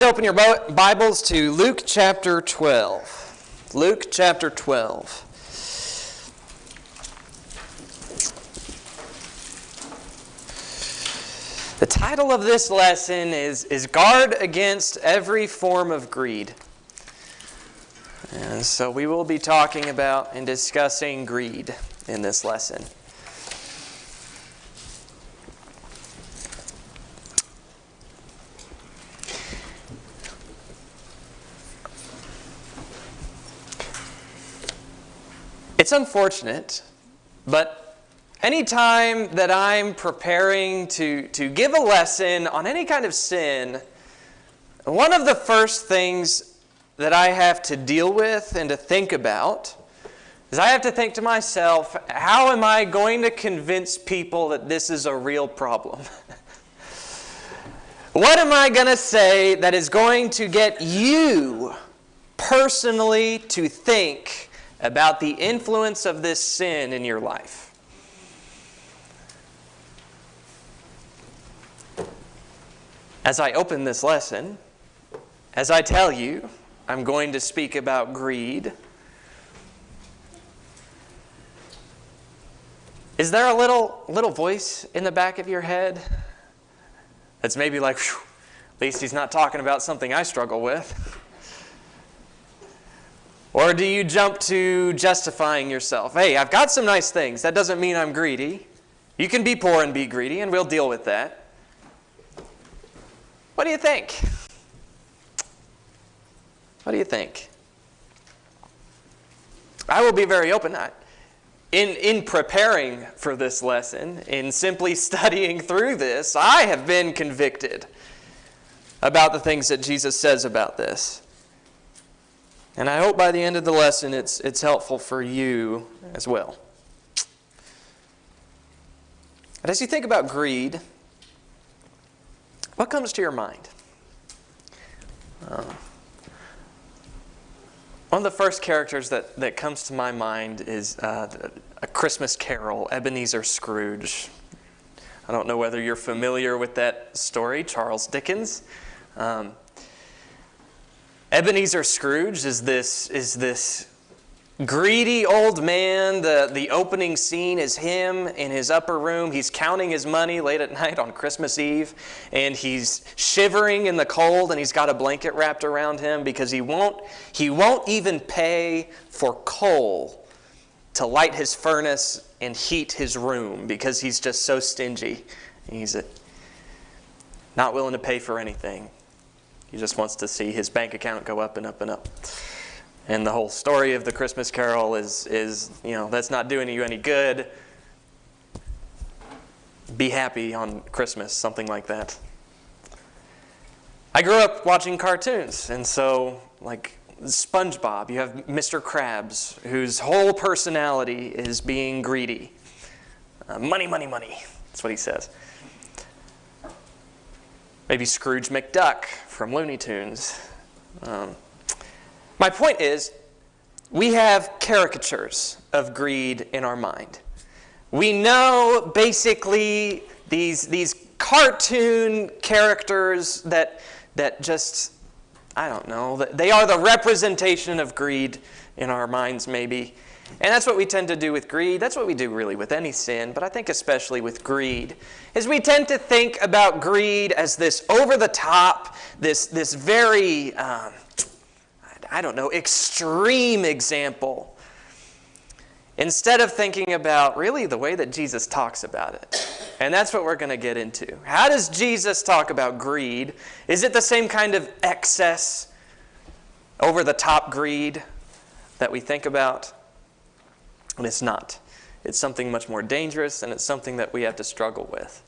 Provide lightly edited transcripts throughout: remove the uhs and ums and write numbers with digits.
Open your Bibles to Luke chapter 12. Luke chapter 12. The title of this lesson is Guard Against Every Form of Greed. And so we will be talking about and discussing greed in this lesson. It's unfortunate, but anytime that I'm preparing to give a lesson on any kind of sin, one of the first things that I have to deal with and to think about is I have to think to myself, how am I going to convince people that this is a real problem? What am I going to say that is going to get you personally to think about the influence of this sin in your life? As I open this lesson, as I tell you, I'm going to speak about greed. Is there a little voice in the back of your head that's maybe like, at least he's not talking about something I struggle with? Or do you jump to justifying yourself? Hey, I've got some nice things. That doesn't mean I'm greedy. You can be poor and be greedy, and we'll deal with that. What do you think? What do you think? I will be very open. In preparing for this lesson, in simply studying through this, I have been convicted about the things that Jesus says about this. And I hope by the end of the lesson it's helpful for you as well. But as you think about greed, what comes to your mind? One of the first characters that comes to my mind is A Christmas Carol, Ebenezer Scrooge. I don't know whether you're familiar with that story, Charles Dickens. Ebenezer Scrooge is this greedy old man. The opening scene is him in his upper room. He's counting his money late at night on Christmas Eve, and he's shivering in the cold, and he's got a blanket wrapped around him because he won't even pay for coal to light his furnace and heat his room because he's just so stingy. He's not willing to pay for anything. He just wants to see his bank account go up and up and up. And the whole story of the Christmas Carol is that's not doing you any good. Be happy on Christmas, something like that. I grew up watching cartoons, and so like SpongeBob, you have Mr. Krabs, whose whole personality is being greedy. Money, money, money. That's what he says. Maybe Scrooge McDuck from Looney Tunes. My point is, we have caricatures of greed in our mind. We know basically these cartoon characters that just, I don't know, they are the representation of greed in our minds maybe. And that's what we tend to do with greed. That's what we do really with any sin, but I think especially with greed, is we tend to think about greed as this over-the-top, this very, extreme example, instead of thinking about really the way that Jesus talks about it. And that's what we're going to get into. How does Jesus talk about greed? Is it the same kind of excess, over-the-top greed that we think about? And it's not. It's something much more dangerous, and it's something that we have to struggle with.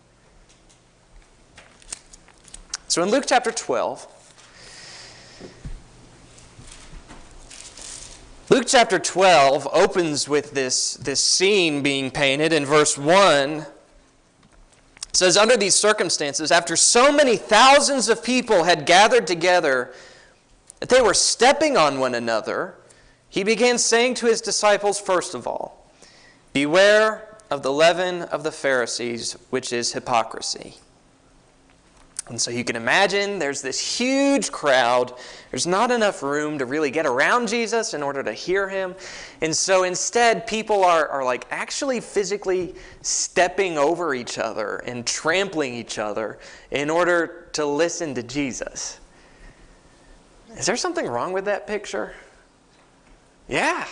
So in Luke chapter 12, Luke chapter 12 opens with this scene being painted. In verse 1, it says, under these circumstances, after so many thousands of people had gathered together that they were stepping on one another, he began saying to his disciples, first of all, beware of the leaven of the Pharisees, which is hypocrisy. And so you can imagine there's this huge crowd. There's not enough room to really get around Jesus in order to hear him. And so instead, people are like actually physically stepping over each other and trampling each other in order to listen to Jesus. Is there something wrong with that picture? Yeah.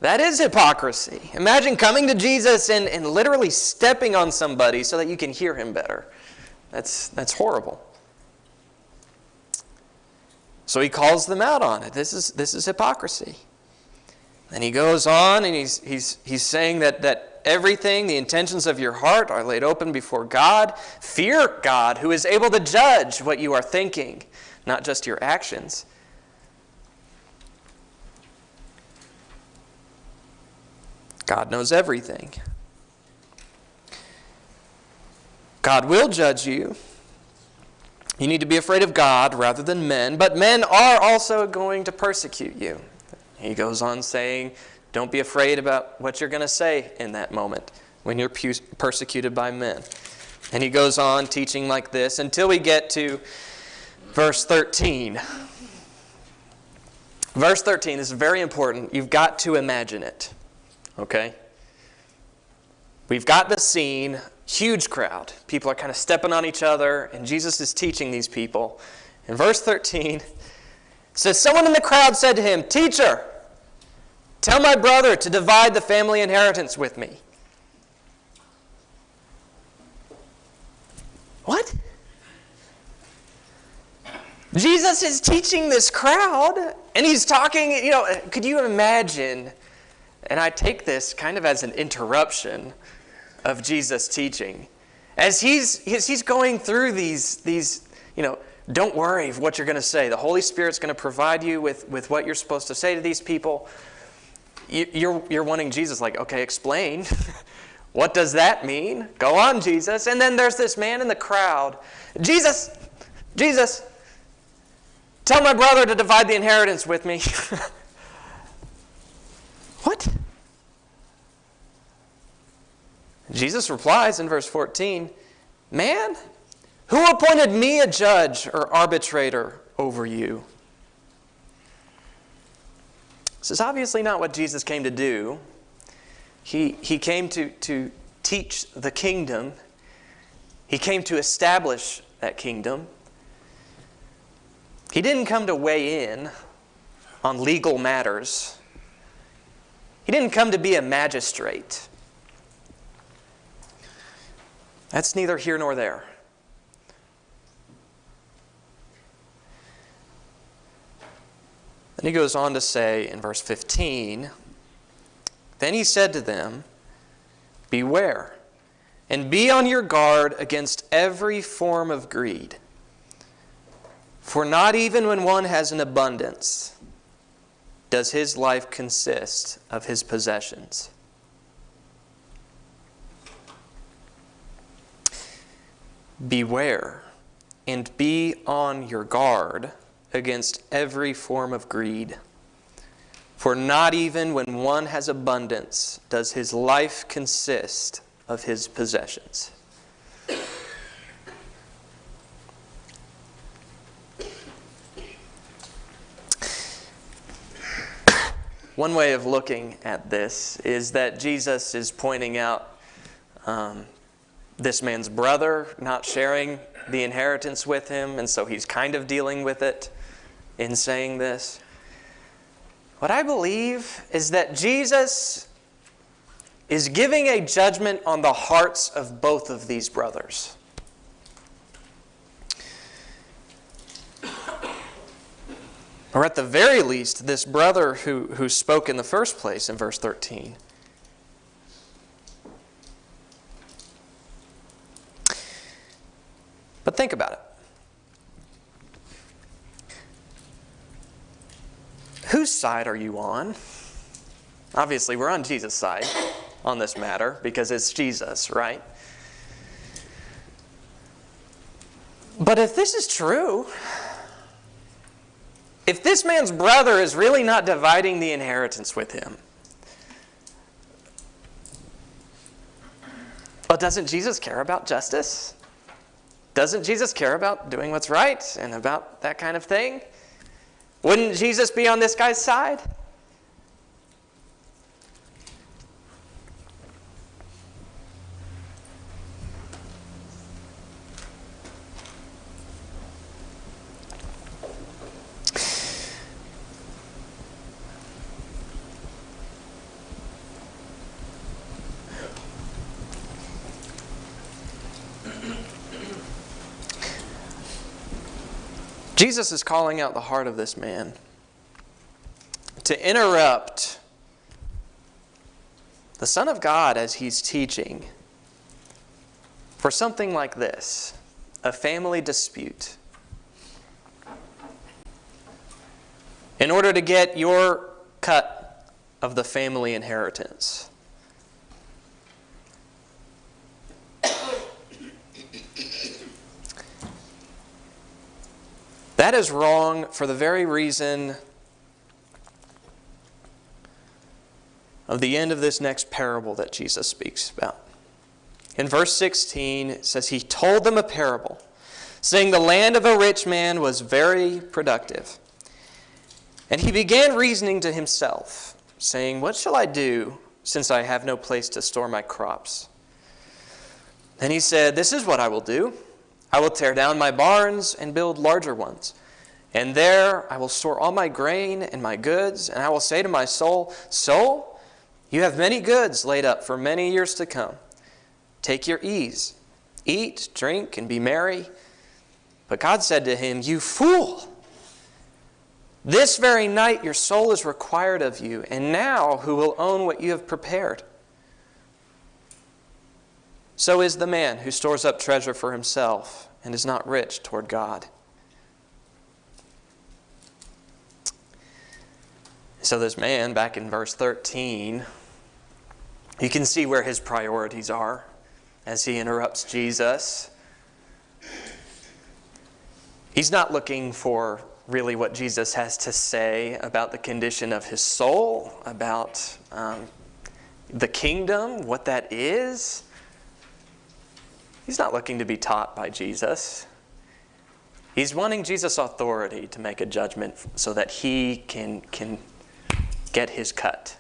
That is hypocrisy. Imagine coming to Jesus and literally stepping on somebody so that you can hear him better. That's horrible. So he calls them out on it. This is hypocrisy. And he goes on and he's saying that everything, the intentions of your heart are laid open before God. Fear God, who is able to judge what you are thinking, not just your actions. God knows everything. God will judge you. You need to be afraid of God rather than men, but men are also going to persecute you. He goes on saying, don't be afraid about what you're going to say in that moment when you're persecuted by men. And he goes on teaching like this until we get to verse 13. Verse 13 is very important. You've got to imagine it. Okay? We've got the scene, huge crowd. People are kind of stepping on each other, and Jesus is teaching these people. In verse 13, it says, someone in the crowd said to him, "Teacher, tell my brother to divide the family inheritance with me." What? Jesus is teaching this crowd, and he's talking, could you imagine, and I take this kind of as an interruption of Jesus' teaching. As he's going through these don't worry what you're going to say. The Holy Spirit's going to provide you with what you're supposed to say to these people. You're wanting Jesus, like, okay, explain. What does that mean? Go on, Jesus. And then there's this man in the crowd. Jesus, tell my brother to divide the inheritance with me. What? Jesus replies in verse 14, "Man, who appointed me a judge or arbitrator over you?" This is obviously not what Jesus came to do. He came to teach the kingdom. He came to establish that kingdom. He didn't come to weigh in on legal matters. He didn't come to be a magistrate. That's neither here nor there. Then he goes on to say in verse 15, "Then he said to them, 'Beware, and be on your guard against every form of greed. For not even when one has an abundance does his life consist of his possessions.'" Beware and be on your guard against every form of greed. For not even when one has abundance does his life consist of his possessions. One way of looking at this is that Jesus is pointing out this man's brother not sharing the inheritance with him, and so he's kind of dealing with it in saying this. What I believe is that Jesus is giving a judgment on the hearts of both of these brothers. Or at the very least, this brother who spoke in the first place in verse 13. But think about it. Whose side are you on? Obviously, we're on Jesus' side on this matter because it's Jesus, right? But if this is true, if this man's brother is really not dividing the inheritance with him, but doesn't Jesus care about justice? Doesn't Jesus care about doing what's right and about that kind of thing? Wouldn't Jesus be on this guy's side? Jesus is calling out the heart of this man to interrupt the Son of God as he's teaching for something like this, a family dispute. In order to get your cut of the family inheritance. That is wrong for the very reason of the end of this next parable that Jesus speaks about. In verse 16, it says, He told them a parable, saying, The land of a rich man was very productive. And he began reasoning to himself, saying, What shall I do, since I have no place to store my crops? Then he said, This is what I will do. I will tear down my barns and build larger ones. And there I will store all my grain and my goods. And I will say to my soul, Soul, you have many goods laid up for many years to come. Take your ease. Eat, drink, and be merry. But God said to him, You fool! This very night your soul is required of you. And now who will own what you have prepared? So is the man who stores up treasure for himself and is not rich toward God. So this man, back in verse 13, you can see where his priorities are as he interrupts Jesus. He's not looking for really what Jesus has to say about the condition of his soul, about the kingdom, what that is. He's not looking to be taught by Jesus. He's wanting Jesus' authority to make a judgment so that he can get his cut.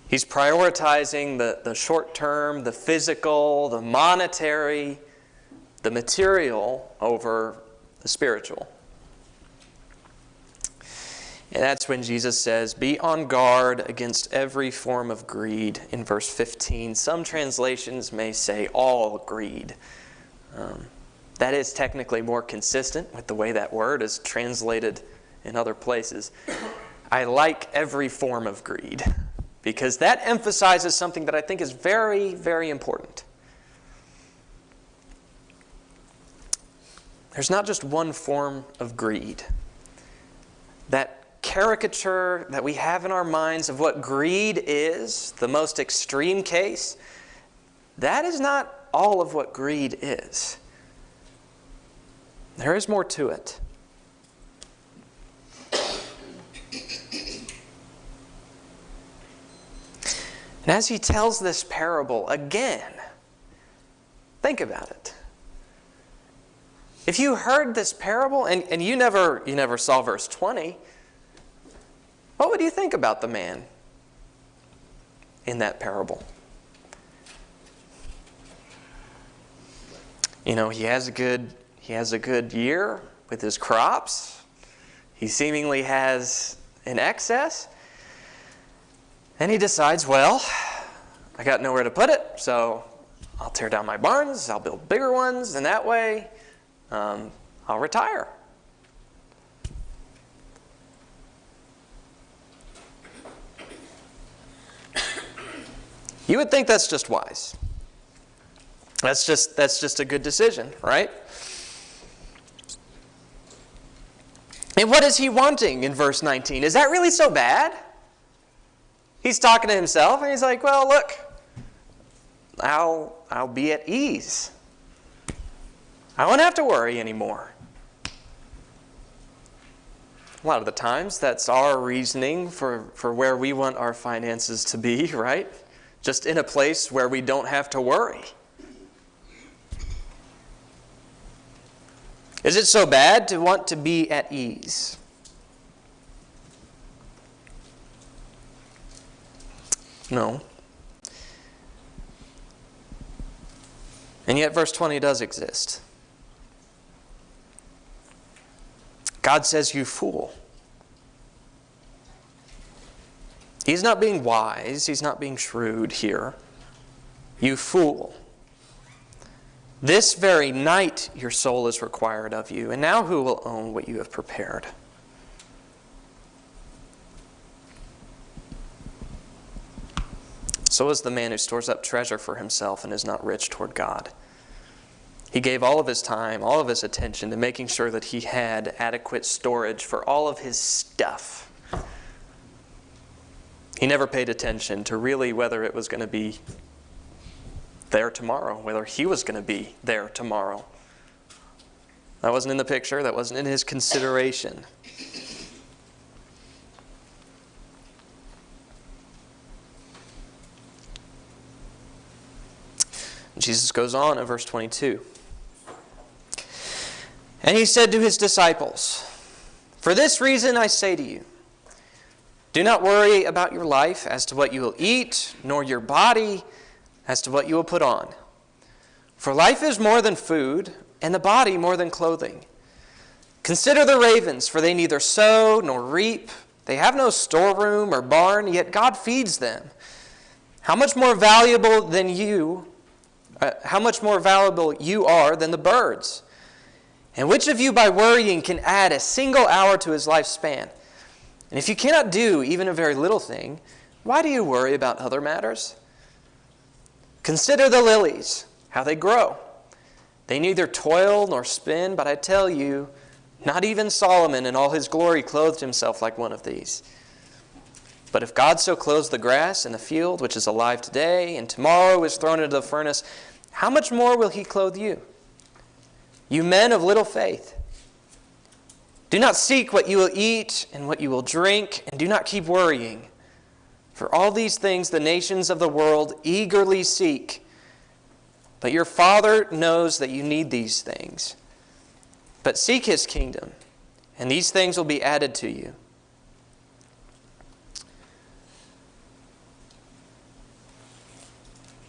He's prioritizing the short term, the physical, the monetary, the material over the spiritual. And that's when Jesus says, Be on guard against every form of greed in verse 15. Some translations may say all greed. That is technically more consistent with the way that word is translated in other places. I like every form of greed because that emphasizes something that I think is very, very important. There's not just one form of greed. That caricature that we have in our minds of what greed is, the most extreme case, that is not all of what greed is. There is more to it. And as he tells this parable again, think about it. If you heard this parable and you never saw verse 20, what would you think about the man in that parable? You know, he has a good year with his crops. He seemingly has an excess. And he decides, well, I got nowhere to put it, so I'll tear down my barns, I'll build bigger ones, and that way I'll retire. You would think that's just wise. That's just a good decision, right? And what is he wanting in verse 19? Is that really so bad? He's talking to himself and he's like, well, look, I'll be at ease. I won't have to worry anymore. A lot of the times that's our reasoning for where we want our finances to be, right? Just in a place where we don't have to worry. Is it so bad to want to be at ease? No. And yet verse 20 does exist. God says, "You fool." He's not being wise. He's not being shrewd here. "You fool. This very night your soul is required of you, and now who will own what you have prepared?" So is the man who stores up treasure for himself and is not rich toward God. He gave all of his time, all of his attention to making sure that he had adequate storage for all of his stuff. He never paid attention to really whether it was going to be there tomorrow, whether he was going to be there tomorrow. That wasn't in the picture. That wasn't in his consideration. Jesus goes on in verse 22. "And he said to his disciples, 'For this reason I say to you, do not worry about your life as to what you will eat, nor your body as to what you will put on. For life is more than food, and the body more than clothing. Consider the ravens, for they neither sow nor reap. They have no storeroom or barn, yet God feeds them. How much more valuable you are than the birds? And which of you by worrying can add a single hour to his lifespan? And if you cannot do even a very little thing, why do you worry about other matters? Consider the lilies, how they grow. They neither toil nor spin, but I tell you, not even Solomon in all his glory clothed himself like one of these. But if God so clothes the grass in the field, which is alive today, and tomorrow is thrown into the furnace, how much more will he clothe you? You men of little faith. Do not seek what you will eat and what you will drink, and do not keep worrying. For all these things the nations of the world eagerly seek. But your Father knows that you need these things. But seek his kingdom, and these things will be added to you.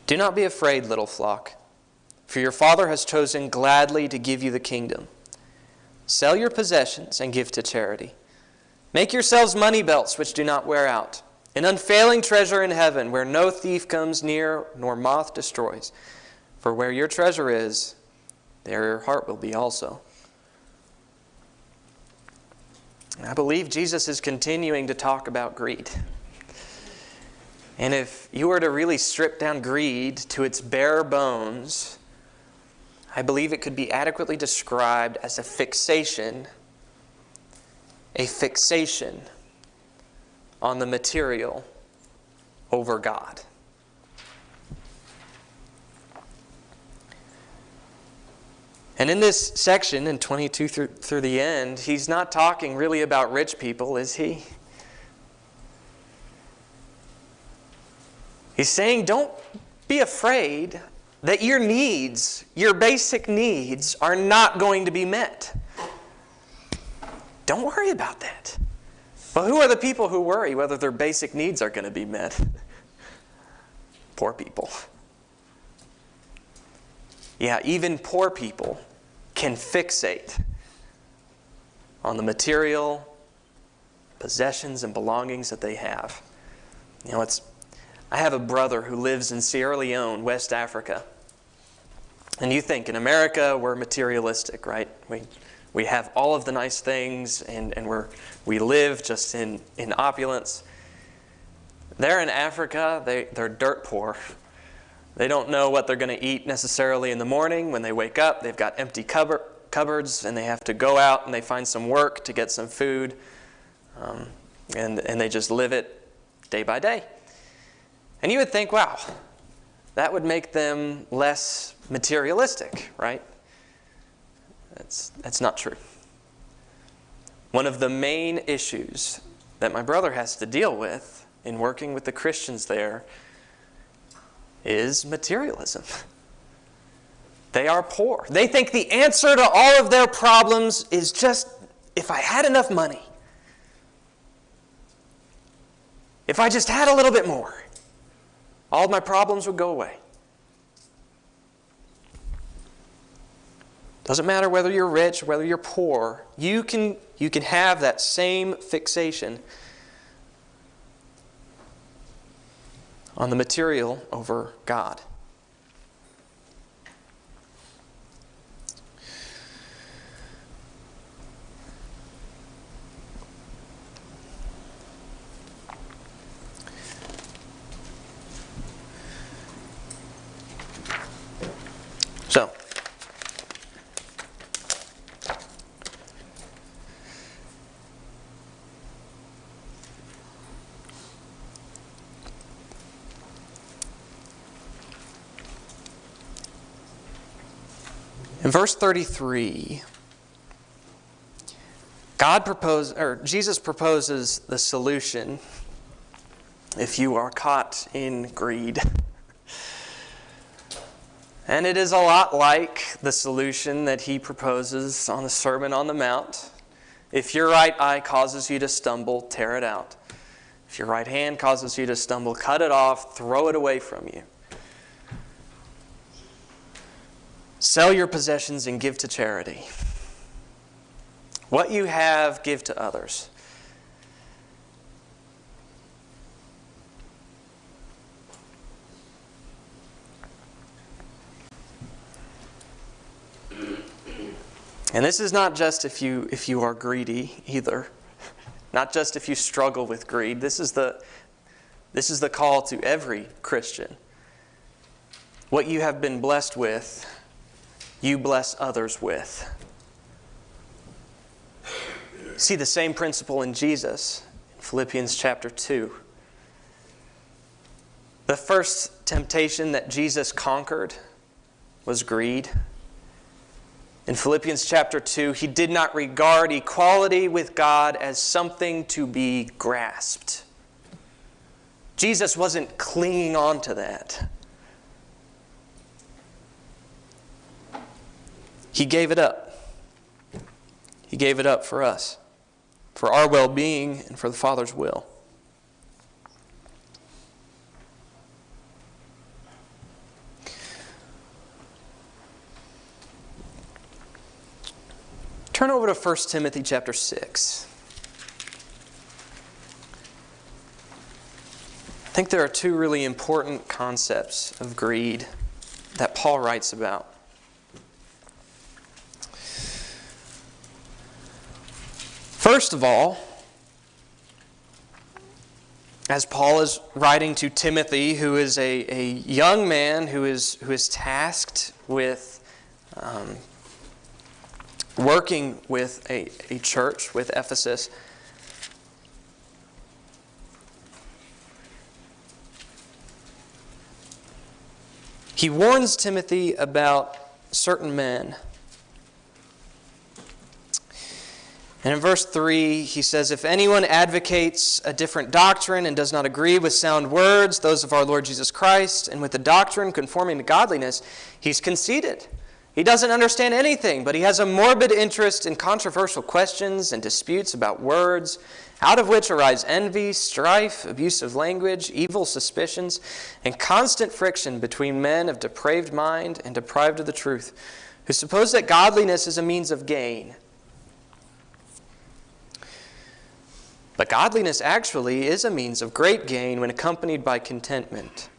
Do not be afraid, little flock, for your Father has chosen gladly to give you the kingdom. Sell your possessions and give to charity. Make yourselves money belts which do not wear out, an unfailing treasure in heaven where no thief comes near nor moth destroys. For where your treasure is, there your heart will be also. I believe Jesus is continuing to talk about greed. And if you were to really strip down greed to its bare bones, I believe it could be adequately described as a fixation on the material over God. And in this section, in 22 through the end, he's not talking really about rich people, is he? He's saying, don't be afraid that your needs, your basic needs, are not going to be met. Don't worry about that. Well, who are the people who worry whether their basic needs are going to be met? Poor people. Yeah, even poor people can fixate on the material possessions and belongings that they have. You know, I have a brother who lives in Sierra Leone, West Africa. And you think in America we're materialistic, right? We have all of the nice things and we live just in opulence. There in Africa, they're dirt poor. They don't know what they're going to eat necessarily in the morning. When they wake up, they've got empty cupboards and they have to go out and they find some work to get some food. And they just live it day by day. And you would think, wow, that would make them less materialistic, right? That's not true. One of the main issues that my brother has to deal with in working with the Christians there is materialism. They are poor. They think the answer to all of their problems is just, if I had enough money, if I just had a little bit more, all of my problems would go away. Doesn't matter whether you're rich or whether you're poor, you can have that same fixation on the material over God. So, in verse 33, Jesus proposes the solution if you are caught in greed. And it is a lot like the solution that he proposes on the Sermon on the Mount. If your right eye causes you to stumble, tear it out. If your right hand causes you to stumble, cut it off, throw it away from you. Sell your possessions and give to charity. What you have, give to others. And this is not just if you are greedy either. Not just if you struggle with greed. This is the call to every Christian. What you have been blessed with, you bless others with. See the same principle in Jesus in Philippians chapter 2. The first temptation that Jesus conquered was greed. In Philippians chapter 2, he did not regard equality with God as something to be grasped. Jesus wasn't clinging on to that. He gave it up. He gave it up for us, for our well-being and for the Father's will. Turn over to 1 Timothy chapter 6. I think there are two really important concepts of greed that Paul writes about. First of all, as Paul is writing to Timothy, who is a young man who is tasked with working with a church, with Ephesus, he warns Timothy about certain men. And in verse 3, he says, "If anyone advocates a different doctrine and does not agree with sound words, those of our Lord Jesus Christ, and with the doctrine conforming to godliness, he's conceited. He doesn't understand anything, but he has a morbid interest in controversial questions and disputes about words, out of which arise envy, strife, abusive language, evil suspicions, and constant friction between men of depraved mind and deprived of the truth, who suppose that godliness is a means of gain. But godliness actually is a means of great gain when accompanied by contentment.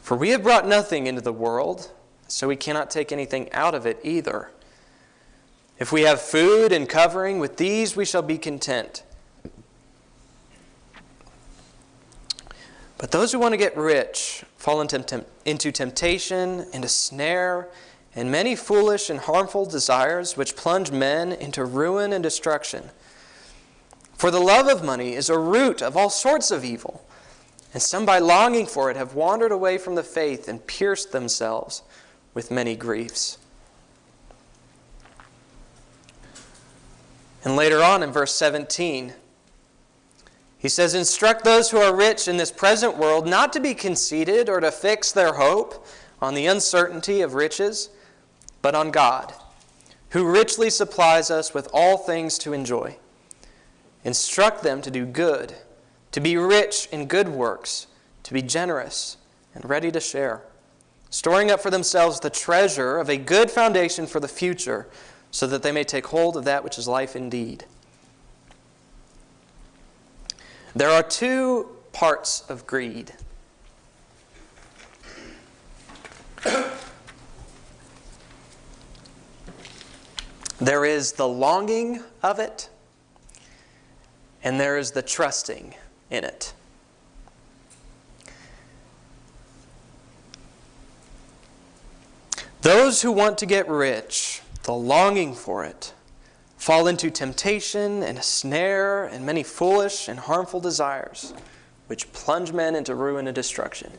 For we have brought nothing into the world, so we cannot take anything out of it either. If we have food and covering, with these we shall be content. But those who want to get rich fall into temptation and a snare and many foolish and harmful desires which plunge men into ruin and destruction. For the love of money is a root of all sorts of evil, and some by longing for it have wandered away from the faith and pierced themselves with many griefs." And later on in verse 17, he says, "Instruct those who are rich in this present world not to be conceited or to fix their hope on the uncertainty of riches, but on God, who richly supplies us with all things to enjoy. Instruct them to do good, to be rich in good works, to be generous and ready to share, storing up for themselves the treasure of a good foundation for the future, so that they may take hold of that which is life indeed. There are two parts of greed. There is the longing of it, and there is the trusting in it. Those who want to get rich, the longing for it, fall into temptation and a snare and many foolish and harmful desires, which plunge men into ruin and destruction.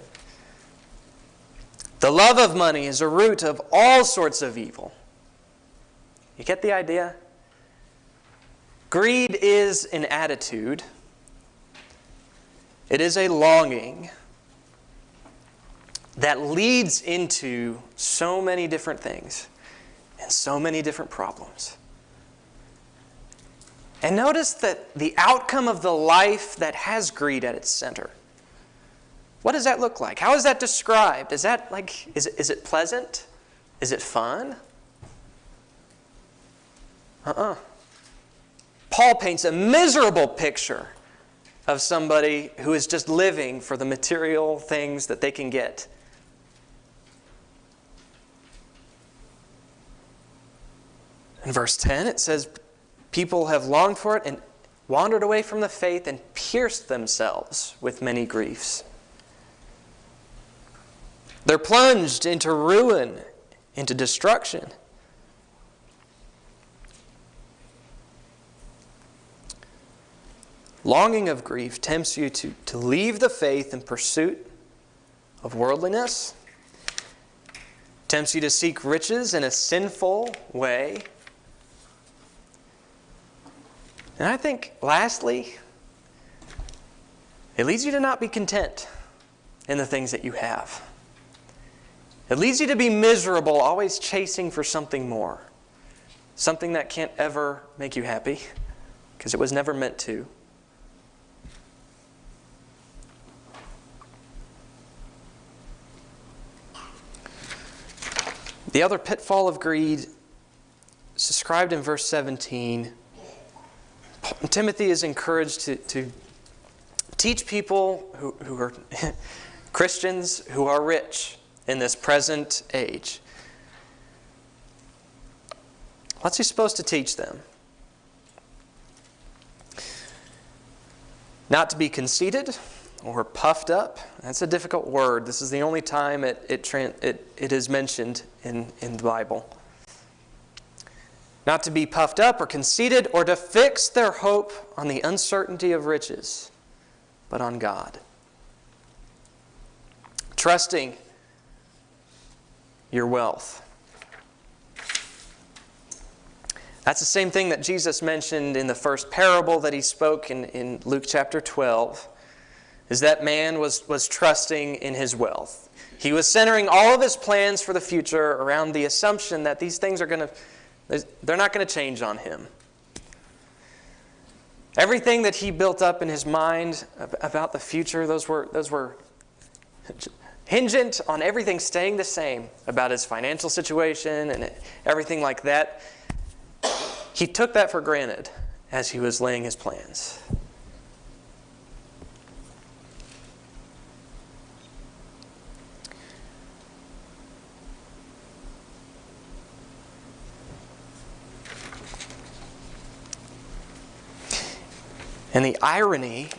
The love of money is a root of all sorts of evil. You get the idea? Greed is an attitude. It is a longing that leads into so many different things and so many different problems. And notice that the outcome of the life that has greed at its center, what does that look like? How is that described? Is it pleasant? Is it fun? Paul paints a miserable picture of somebody who is just living for the material things that they can get. In verse 10, it says, people have longed for it and wandered away from the faith and pierced themselves with many griefs. They're plunged into ruin, into destruction. Longing of grief tempts you to leave the faith in pursuit of worldliness, tempts you to seek riches in a sinful way. And I think, lastly, it leads you to not be content in the things that you have. It leads you to be miserable, always chasing for something more, something that can't ever make you happy, because it was never meant to. The other pitfall of greed is described in verse 17. Timothy is encouraged to teach people who are Christians who are rich in this present age. What's he supposed to teach them? Not to be conceited or puffed up. That's a difficult word. This is the only time it is mentioned in the Bible. Not to be puffed up or conceited or to fix their hope on the uncertainty of riches, but on God. Trusting your wealth. That's the same thing that Jesus mentioned in the first parable that he spoke in Luke chapter 12. Is that man was trusting in his wealth. He was centering all of his plans for the future around the assumption that these things they're not going to change on him. Everything that he built up in his mind about the future, those were hingent on everything staying the same about his financial situation and everything like that. He took that for granted as he was laying his plans. And the irony,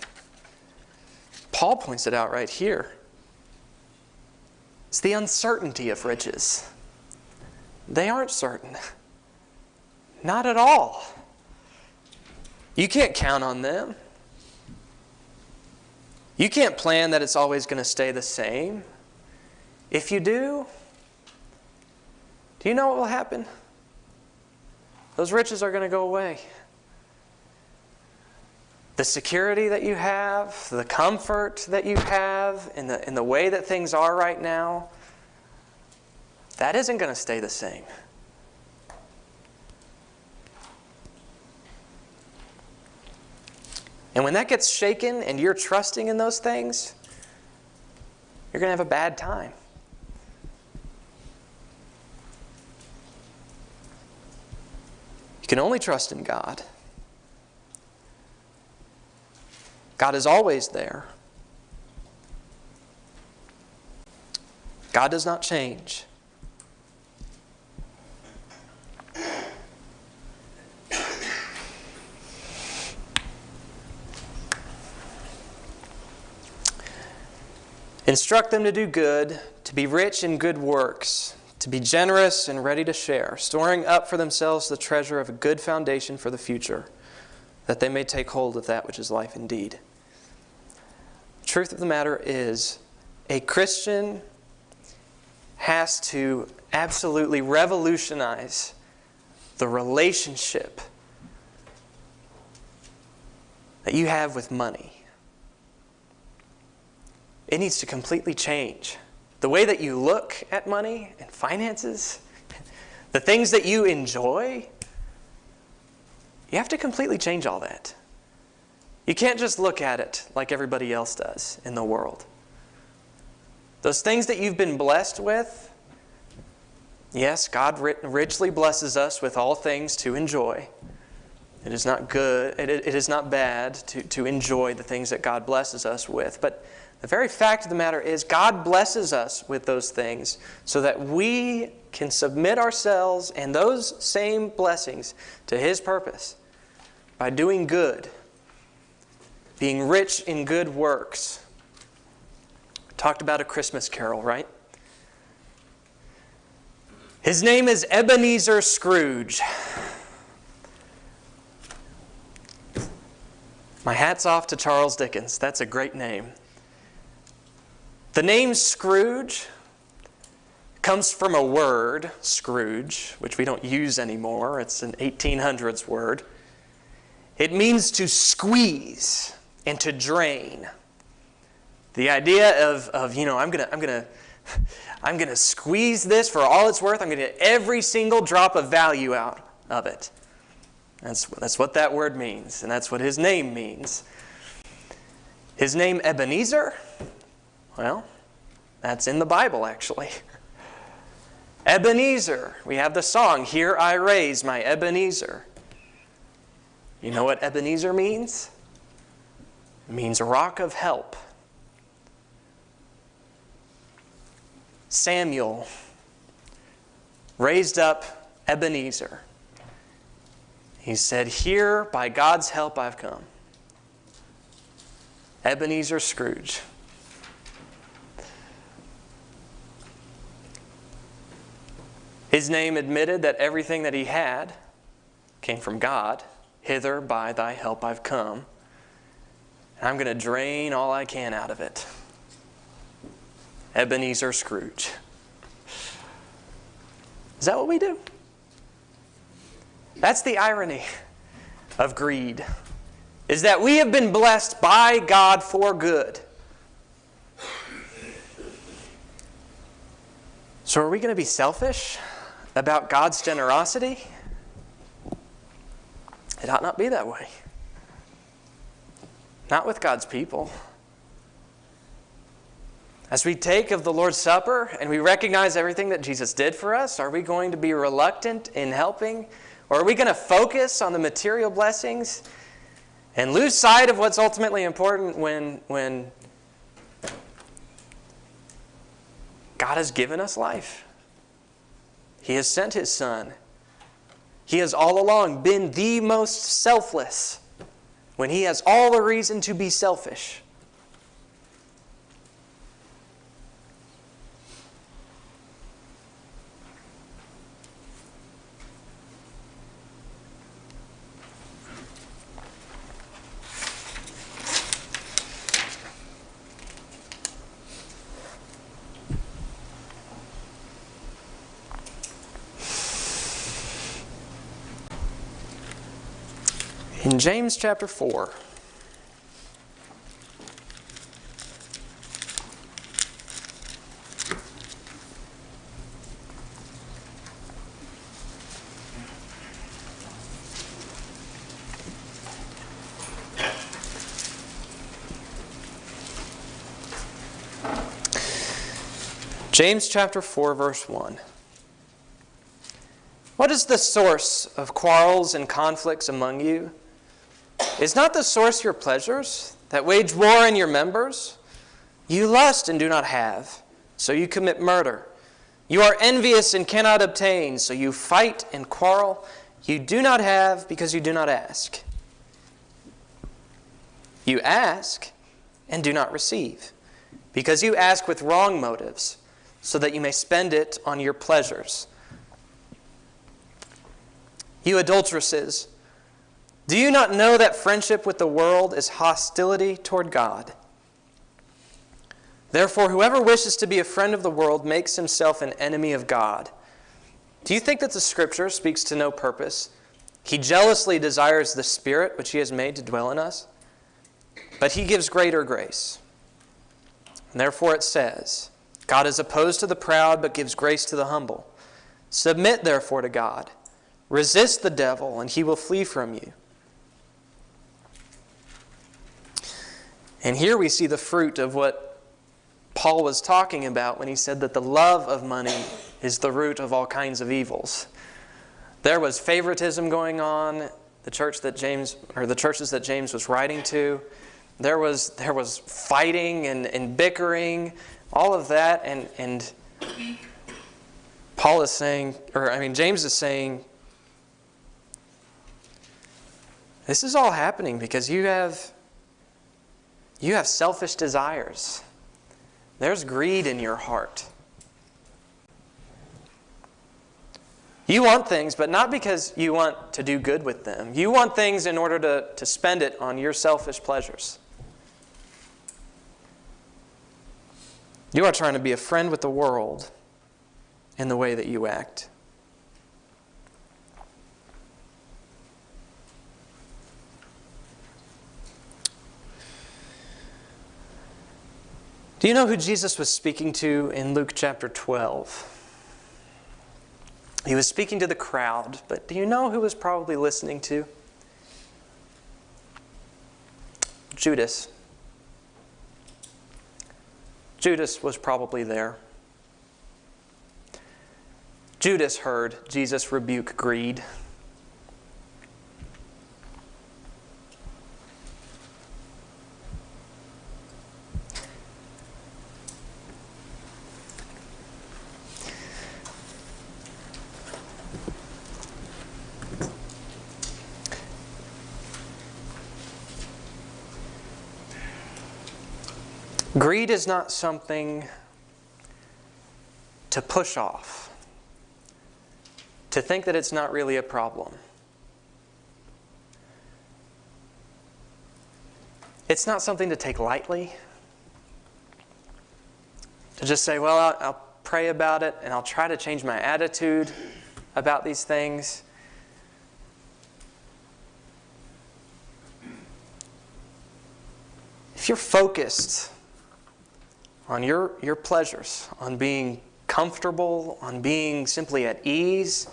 Paul points it out right here. It's the uncertainty of riches. They aren't certain. Not at all. You can't count on them. You can't plan that it's always going to stay the same. If you do you know what will happen? Those riches are going to go away. The security that you have, the comfort that you have in the way that things are right now, that isn't going to stay the same. And when that gets shaken and you're trusting in those things, you're going to have a bad time. You can only trust in God. God is always there. God does not change. Instruct them to do good, to be rich in good works, to be generous and ready to share, storing up for themselves the treasure of a good foundation for the future, that they may take hold of that which is life indeed. The truth of the matter is, a Christian has to absolutely revolutionize the relationship that you have with money. It needs to completely change. The way that you look at money and finances, the things that you enjoy, you have to completely change all that. You can't just look at it like everybody else does in the world. Those things that you've been blessed with, yes, God richly blesses us with all things to enjoy. It is not good, it is not bad to enjoy the things that God blesses us with. But the very fact of the matter is, God blesses us with those things so that we can submit ourselves and those same blessings to His purpose by doing good, being rich in good works. We talked about A Christmas Carol, right? His name is Ebenezer Scrooge. My hat's off to Charles Dickens. That's a great name. The name Scrooge comes from a word, Scrooge, which we don't use anymore. It's an 1800s word. It means to squeeze and to drain. The idea of I'm gonna squeeze this for all it's worth. I'm gonna get every single drop of value out of it. That's what that word means, and that's what his name means. His name Ebenezer, well, that's in the Bible actually. Ebenezer, we have the song, "Here I Raise My Ebenezer." You know what Ebenezer means? It means rock of help. Samuel raised up Ebenezer. He said, "Here, by God's help, I've come." Ebenezer Scrooge. His name admitted that everything that he had came from God. "Hither, by thy help, I've come. And I'm going to drain all I can out of it." Ebenezer Scrooge. Is that what we do? That's the irony of greed, is that we have been blessed by God for good. So are we going to be selfish about God's generosity? It ought not be that way. Not with God's people. As we take of the Lord's Supper and we recognize everything that Jesus did for us, are we going to be reluctant in helping? Or are we going to focus on the material blessings and lose sight of what's ultimately important when God has given us life? He has sent His Son. He has all along been the most selfless when He has all the reason to be selfish. In James chapter 4, James chapter 4, verse 1. What is the source of quarrels and conflicts among you? Is not the source your pleasures that wage war in your members? You lust and do not have, so you commit murder. You are envious and cannot obtain, so you fight and quarrel. You do not have because you do not ask. You ask and do not receive, because you ask with wrong motives, so that you may spend it on your pleasures. You adulteresses, do you not know that friendship with the world is hostility toward God? Therefore, whoever wishes to be a friend of the world makes himself an enemy of God. Do you think that the Scripture speaks to no purpose? He jealously desires the Spirit which He has made to dwell in us, but He gives greater grace. And therefore it says, God is opposed to the proud, but gives grace to the humble. Submit therefore to God. Resist the devil, and he will flee from you. And here we see the fruit of what Paul was talking about when he said that the love of money is the root of all kinds of evils. There was favoritism going on. The churches that James was writing to, there was fighting and bickering, all of that, and Paul is saying, James is saying, this is all happening because you have selfish desires. There's greed in your heart. You want things, but not because you want to do good with them. You want things in order to spend it on your selfish pleasures. You are trying to be a friend with the world in the way that you act. Do you know who Jesus was speaking to in Luke chapter 12? He was speaking to the crowd, but do you know who was probably listening to? Judas. Judas was probably there. Judas heard Jesus rebuke greed. Greed is not something to push off, to think that it's not really a problem. It's not something to take lightly, to just say, well, I'll pray about it and I'll try to change my attitude about these things. If you're focused on your pleasures, on being comfortable, on being simply at ease,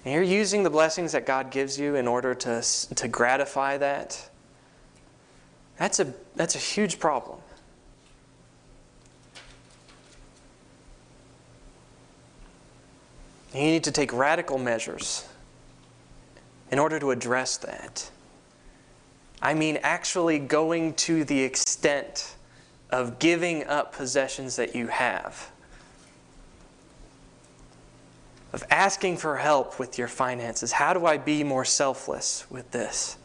and you're using the blessings that God gives you in order to gratify that, that's a huge problem. You need to take radical measures in order to address that. I mean, actually going to the extent of giving up possessions that you have, of asking for help with your finances. How do I be more selfless with this?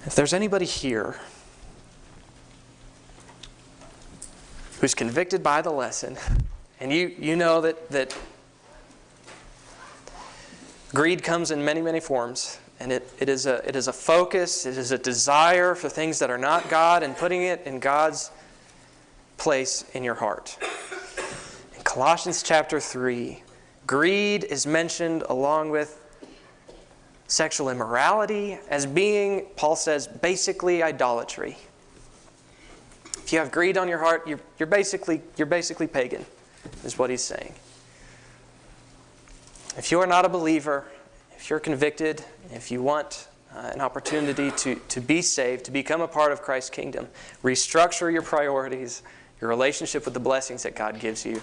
If there's anybody here who's convicted by the lesson, and you know that greed comes in many, many forms, and it is a focus, it is a desire for things that are not God and putting it in God's place in your heart. In Colossians chapter 3, greed is mentioned along with sexual immorality as being, Paul says, basically idolatry. If you have greed on your heart, you're basically pagan, is what he's saying. If you are not a believer, if you're convicted, if you want an opportunity to be saved, to become a part of Christ's kingdom, restructure your priorities, your relationship with the blessings that God gives you,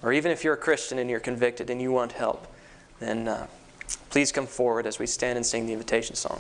or even if you're a Christian and you're convicted and you want help, then please come forward as we stand and sing the invitation song.